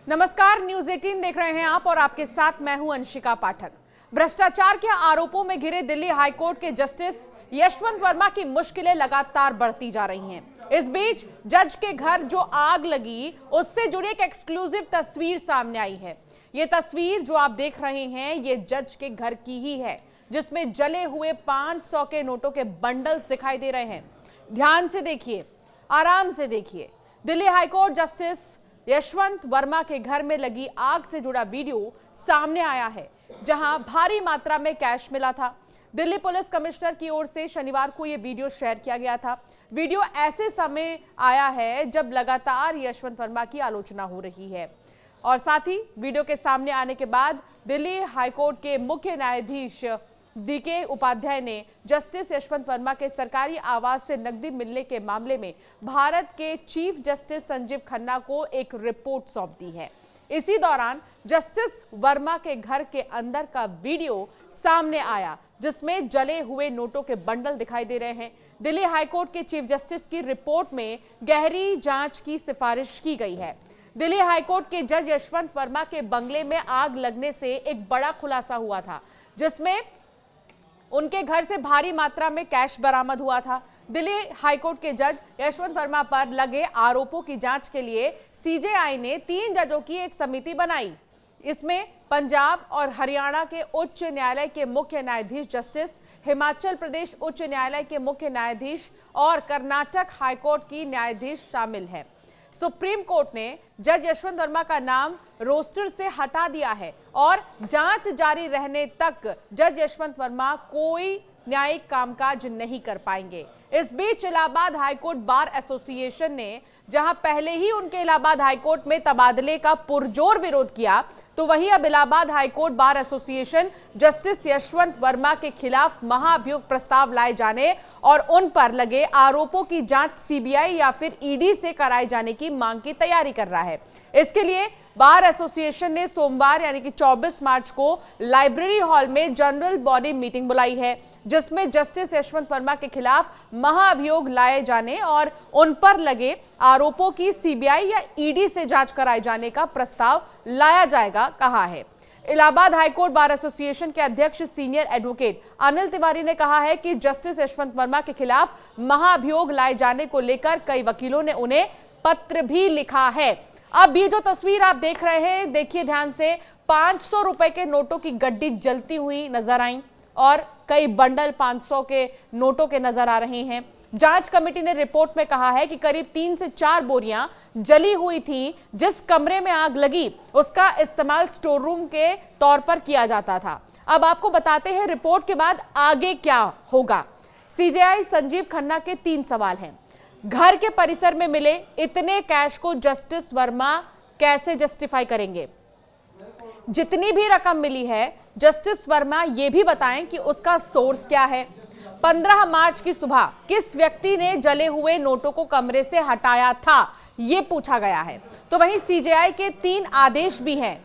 नमस्कार, न्यूज 18 देख रहे हैं आप और आपके साथ मैं हूं अंशिका पाठक। भ्रष्टाचार के आरोपों में घिरे दिल्ली हाईकोर्ट के जस्टिस यशवंत वर्मा की मुश्किलें लगातार बढ़ती जा रही हैं। इस बीच जज के घर जो आग लगी उससे जुड़ी एक एक्सक्लूसिव तस्वीर सामने आई है। ये तस्वीर जो आप देख रहे हैं ये जज के घर की ही है, जिसमें जले हुए 500 के नोटों के बंडल्स दिखाई दे रहे हैं। ध्यान से देखिए, आराम से देखिए। दिल्ली हाईकोर्ट जस्टिस यशवंत वर्मा के घर में लगी आग से जुड़ा वीडियो सामने आया है, जहां भारी मात्रा में कैश मिला था। दिल्ली पुलिस कमिश्नर की ओर से शनिवार को यह वीडियो शेयर किया गया था। वीडियो ऐसे समय आया है जब लगातार यशवंत वर्मा की आलोचना हो रही है और साथ ही वीडियो के सामने आने के बाद दिल्ली हाईकोर्ट के मुख्य न्यायाधीश DK उपाध्याय ने जस्टिस यशवंत वर्मा के सरकारी आवास से नकदी मिलने के मामले में भारत के चीफ जस्टिस संजीव खन्ना को एक रिपोर्ट सौंप दी है। इसी दौरान जस्टिस वर्मा के घर के अंदर का वीडियो सामने आया, जिसमें जले हुए नोटों के बंडल दिखाई दे रहे हैं। दिल्ली हाईकोर्ट के चीफ जस्टिस की रिपोर्ट में गहरी जांच की सिफारिश की गई है। दिल्ली हाईकोर्ट के जज यशवंत वर्मा के बंगले में आग लगने से एक बड़ा खुलासा हुआ था, जिसमें उनके घर से भारी मात्रा में कैश बरामद हुआ था। दिल्ली हाईकोर्ट के जज यशवंत वर्मा पर लगे आरोपों की जांच के लिए CJI ने 3 जजों की एक समिति बनाई। इसमें पंजाब और हरियाणा के उच्च न्यायालय के मुख्य न्यायाधीश जस्टिस, हिमाचल प्रदेश उच्च न्यायालय के मुख्य न्यायाधीश और कर्नाटक हाईकोर्ट की न्यायाधीश शामिल है। सुप्रीम कोर्ट ने जज यशवंत वर्मा का नाम रोस्टर से हटा दिया है और जांच जारी रहने तक जज यशवंत वर्मा कोई न्यायिक कामकाज नहीं कर पाएंगे। इस बीच इलाहाबाद हाईकोर्ट बार एसोसिएशन ने जहां पहले ही उनके इलाहाबाद हाईकोर्ट में तबादले का पुरजोर विरोध किया, तो वहीं अब Allahabad high court bar association justice Yashwant Verma के खिलाफ महाभियोग प्रस्ताव लाए जाने और उन पर लगे आरोपों की जांच CBI या फिर ED से कराए जाने की मांग की तैयारी कर रहा है। इसके लिए बार एसोसिएशन ने सोमवार यानी कि 24 मार्च को लाइब्रेरी हॉल में जनरल बॉडी मीटिंग बुलाई है, जिसमें जस्टिस यशवंत वर्मा के खिलाफ महाअभियोग लाए जाने और उन पर लगे आरोपों की CBI या ED से जांच कराए जाने का प्रस्ताव लाया जाएगा, कहा है। इलाहाबाद हाईकोर्ट बार एसोसिएशन के अध्यक्ष सीनियर एडवोकेट अनिल तिवारी ने कहा है कि जस्टिस यशवंत वर्मा के खिलाफ महाअभियोग लाए जाने को लेकर कई वकीलों ने उन्हें पत्र भी लिखा है। अब ये जो तस्वीर आप देख रहे हैं, देखिए ध्यान से, 500 रुपए के नोटों की गड्डी जलती हुई नजर आई और कई बंडल 500 के नोटों के नजर आ रहे हैं। जांच कमेटी ने रिपोर्ट में कहा है कि करीब 3 से 4 बोरियां जली हुई थी। जिस कमरे में आग लगी उसका इस्तेमाल स्टोर रूम के तौर पर किया जाता था। अब आपको बताते हैं रिपोर्ट के बाद आगे क्या होगा। CJI संजीव खन्ना के 3 सवाल हैं। घर के परिसर में मिले इतने कैश को जस्टिस वर्मा कैसे जस्टिफाई करेंगे? जितनी भी रकम मिली है, जस्टिस वर्मा ये भी बताएं कि उसका सोर्स क्या है। 15 मार्च की सुबह किस व्यक्ति ने जले हुए नोटों को कमरे से हटाया था, ये पूछा गया है। तो वहीं CJI के 3 आदेश भी हैं,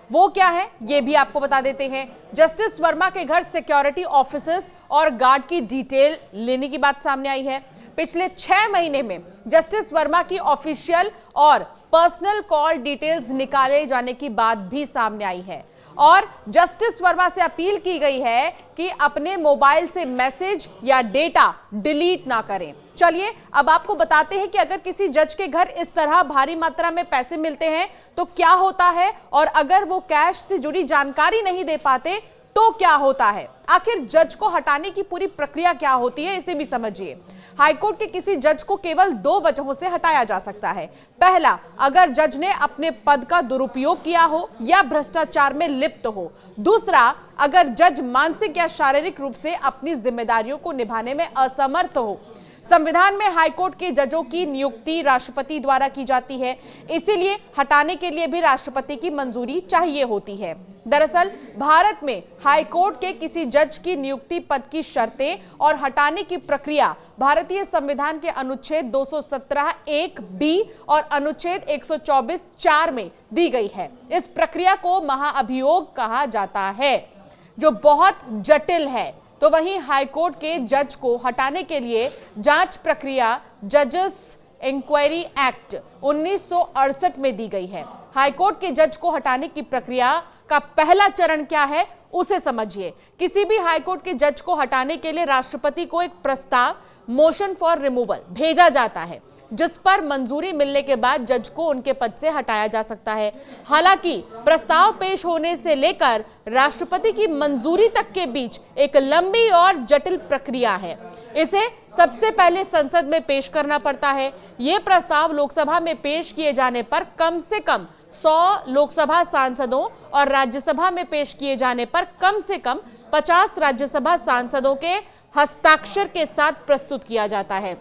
वो क्या है ये भी आपको बता देते हैं। जस्टिस वर्मा के घर सिक्योरिटी ऑफिसर्स और गार्ड की डिटेल लेने की बात सामने आई है। पिछले 6 महीने में जस्टिस वर्मा की ऑफिशियल और पर्सनल कॉल डिटेल्स निकाले जाने की बात भी सामने आई है और जस्टिस वर्मा से अपील की गई है कि अपने मोबाइल से मैसेज या डेटा डिलीट ना करें। चलिए अब आपको बताते हैं कि अगर किसी जज के घर इस तरह भारी मात्रा में पैसे मिलते हैं तो क्या होता है, और अगर वो कैश से जुड़ी जानकारी नहीं दे पाते तो क्या होता है। आखिर जज को हटाने की पूरी प्रक्रिया क्या होती है, इसे भी समझिए। हाईकोर्ट के किसी जज को केवल 2 वजहों से हटाया जा सकता है। पहला, अगर जज ने अपने पद का दुरुपयोग किया हो या भ्रष्टाचार में लिप्त हो। दूसरा, अगर जज मानसिक या शारीरिक रूप से अपनी जिम्मेदारियों को निभाने में असमर्थ हो। संविधान में हाईकोर्ट के जजों की नियुक्ति राष्ट्रपति द्वारा की जाती है, इसीलिए हटाने के लिए भी राष्ट्रपति की मंजूरी चाहिए होती है। दरअसल भारत में हाईकोर्ट के किसी जज की नियुक्ति पद की शर्तें और हटाने की प्रक्रिया भारतीय संविधान के अनुच्छेद 217(1)(b) और अनुच्छेद 124(4) में दी गई है। इस प्रक्रिया को महाअभियोग कहा जाता है, जो बहुत जटिल है। तो वहीं हाईकोर्ट के जज को हटाने के लिए जांच प्रक्रिया जजेस इंक्वायरी एक्ट 1968 में दी गई है। हाईकोर्ट के जज को हटाने की प्रक्रिया का पहला चरण क्या है उसे समझिए। किसी भी हाईकोर्ट के जज को हटाने के लिए राष्ट्रपति को एक प्रस्ताव मोशन फॉर रिमूवल भेजा जाता है, जिस पर मंजूरी मिलने के बाद जज को उनके पद से हटाया जा सकता है। हालांकि प्रस्ताव पेश होने से लेकर राष्ट्रपति की मंजूरी तक के बीच एक लंबी और जटिल प्रक्रिया है। इसे सबसे पहले संसद में पेश करना पड़ता है। यह प्रस्ताव लोकसभा में पेश किए जाने पर कम से कम 100 लोकसभा सांसदों और राज्यसभा में पेश किए जाने पर कम से कम 50 राज्यसभा सांसदों के हस्ताक्षर के साथ प्रस्तुत किया जाता है।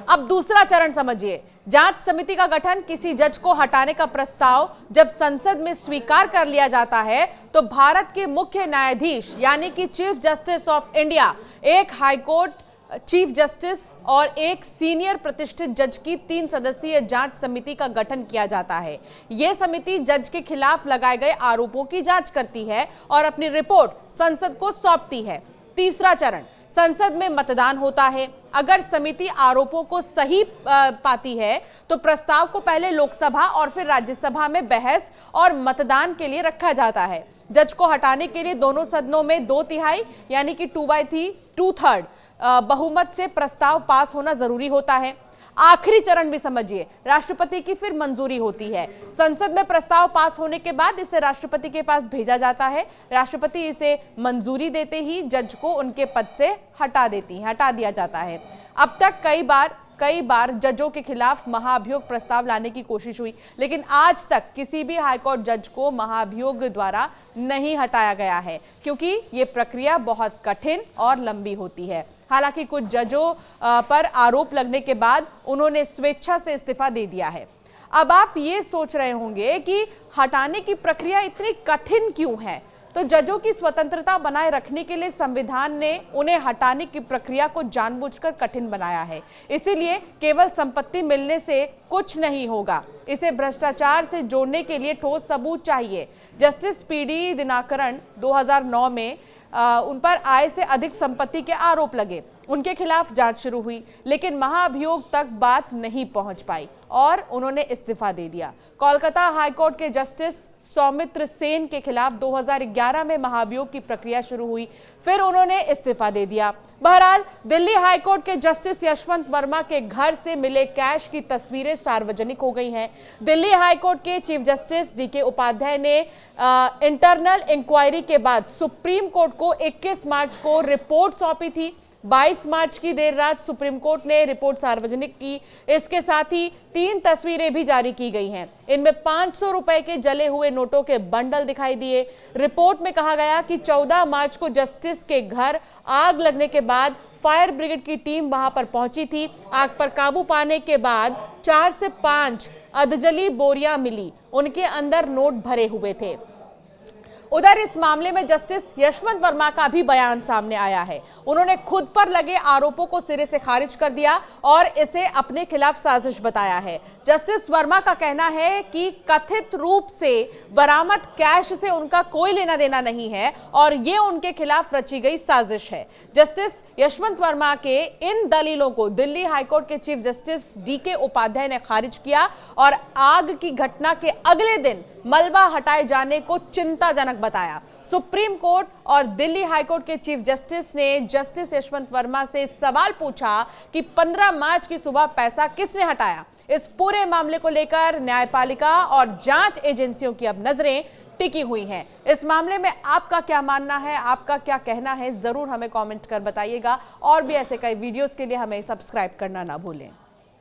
अब दूसरा चरण समझिए। जांच समिति का गठन, किसी जज को हटाने का प्रस्ताव जब संसद में स्वीकार कर लिया जाता है तो भारत के मुख्य न्यायाधीश यानी कि चीफ जस्टिस ऑफ इंडिया, एक हाईकोर्ट चीफ जस्टिस और एक सीनियर प्रतिष्ठित जज की 3 सदस्यीय जांच समिति का गठन किया जाता है। यह समिति जज के खिलाफ लगाए गए आरोपों की जांच करती है और अपनी रिपोर्ट संसद को सौंपती है। तीसरा चरण, संसद में मतदान होता है। अगर समिति आरोपों को सही पाती है तो प्रस्ताव को पहले लोकसभा और फिर राज्यसभा में बहस और मतदान के लिए रखा जाता है। जज को हटाने के लिए दोनों सदनों में 2/3 यानी कि 2/3 बहुमत से प्रस्ताव पास होना जरूरी होता है। आखिरी चरण भी समझिए, राष्ट्रपति की फिर मंजूरी होती है। संसद में प्रस्ताव पास होने के बाद इसे राष्ट्रपति के पास भेजा जाता है। राष्ट्रपति इसे मंजूरी देते ही जज को उनके पद से हटा दिया जाता है। अब तक कई बार जजों के खिलाफ महाभियोग प्रस्ताव लाने की कोशिश हुई, लेकिन आज तक किसी भी हाईकोर्ट जज को महाभियोग द्वारा नहीं हटाया गया है, क्योंकि ये प्रक्रिया बहुत कठिन और लंबी होती है। हालांकि कुछ जजों पर आरोप लगने के बाद उन्होंने स्वेच्छा से इस्तीफा दे दिया है। अब आप ये सोच रहे होंगे कि हटाने की प्रक्रिया इतनी कठिन क्यों है? तो जजों की स्वतंत्रता बनाए रखने के लिए संविधान ने उन्हें हटाने की प्रक्रिया को जानबूझकर कठिन बनाया है। इसीलिए केवल संपत्ति मिलने से कुछ नहीं होगा, इसे भ्रष्टाचार से जोड़ने के लिए ठोस सबूत चाहिए। जस्टिस पीडी दिनाकरन 2009 में उन पर आय से अधिक संपत्ति के आरोप लगे। उनके खिलाफ जांच शुरू हुई, लेकिन महाभियोग तक बात नहीं पहुंच पाई और उन्होंने इस्तीफा दे दिया। कोलकाता हाईकोर्ट के जस्टिस सौमित्र सेन के खिलाफ 2011 में महाभियोग की प्रक्रिया शुरू हुई, फिर उन्होंने इस्तीफा दे दिया। बहरहाल दिल्ली हाईकोर्ट के जस्टिस यशवंत वर्मा के घर से मिले कैश की तस्वीरें सार्वजनिक हो गई हैं। दिल्ली हाईकोर्ट के चीफ जस्टिस डीके उपाध्याय ने इंटरनल इंक्वायरी के बाद सुप्रीम कोर्ट को 21 मार्च को रिपोर्ट सौंपी थी। 22 मार्च की देर रात सुप्रीम कोर्ट ने रिपोर्ट सार्वजनिक की। इसके साथ ही 3 तस्वीरें भी जारी की गई हैं। इनमें 500 रुपए के जले हुए नोटों के बंडल दिखाई दिए। रिपोर्ट में कहा गया कि 14 मार्च को जस्टिस के घर आग लगने के बाद फायर ब्रिगेड की टीम वहां पर पहुंची थी। आग पर काबू पाने के बाद 4 से 5 अधजली बोरियां मिली, उनके अंदर नोट भरे हुए थे। उधर इस मामले में जस्टिस यशवंत वर्मा का भी बयान सामने आया है। उन्होंने खुद पर लगे आरोपों को सिरे से खारिज कर दिया और इसे अपने खिलाफ साजिश बताया है। जस्टिस वर्मा का कहना है कि कथित रूप से बरामद कैश से उनका कोई लेना देना नहीं है और ये उनके खिलाफ रची गई साजिश है। जस्टिस यशवंत वर्मा के इन दलीलों को दिल्ली हाईकोर्ट के चीफ जस्टिस डीके उपाध्याय ने खारिज किया और आग की घटना के अगले दिन मलबा हटाए जाने को चिंताजनक बताया। सुप्रीम कोर्ट और दिल्ली हाईकोर्ट के चीफ जस्टिस ने जस्टिस यशवंत वर्मा से सवाल पूछा कि 15 मार्च की सुबह पैसा किसने हटाया। इस पूरे मामले को लेकर न्यायपालिका और जांच एजेंसियों की अब नजरें टिकी हुई हैं। इस मामले में आपका क्या मानना है, आपका क्या कहना है, जरूर हमें कमेंट कर बताइएगा और भी ऐसे कई वीडियोस के लिए हमें सब्सक्राइब करना ना भूलें।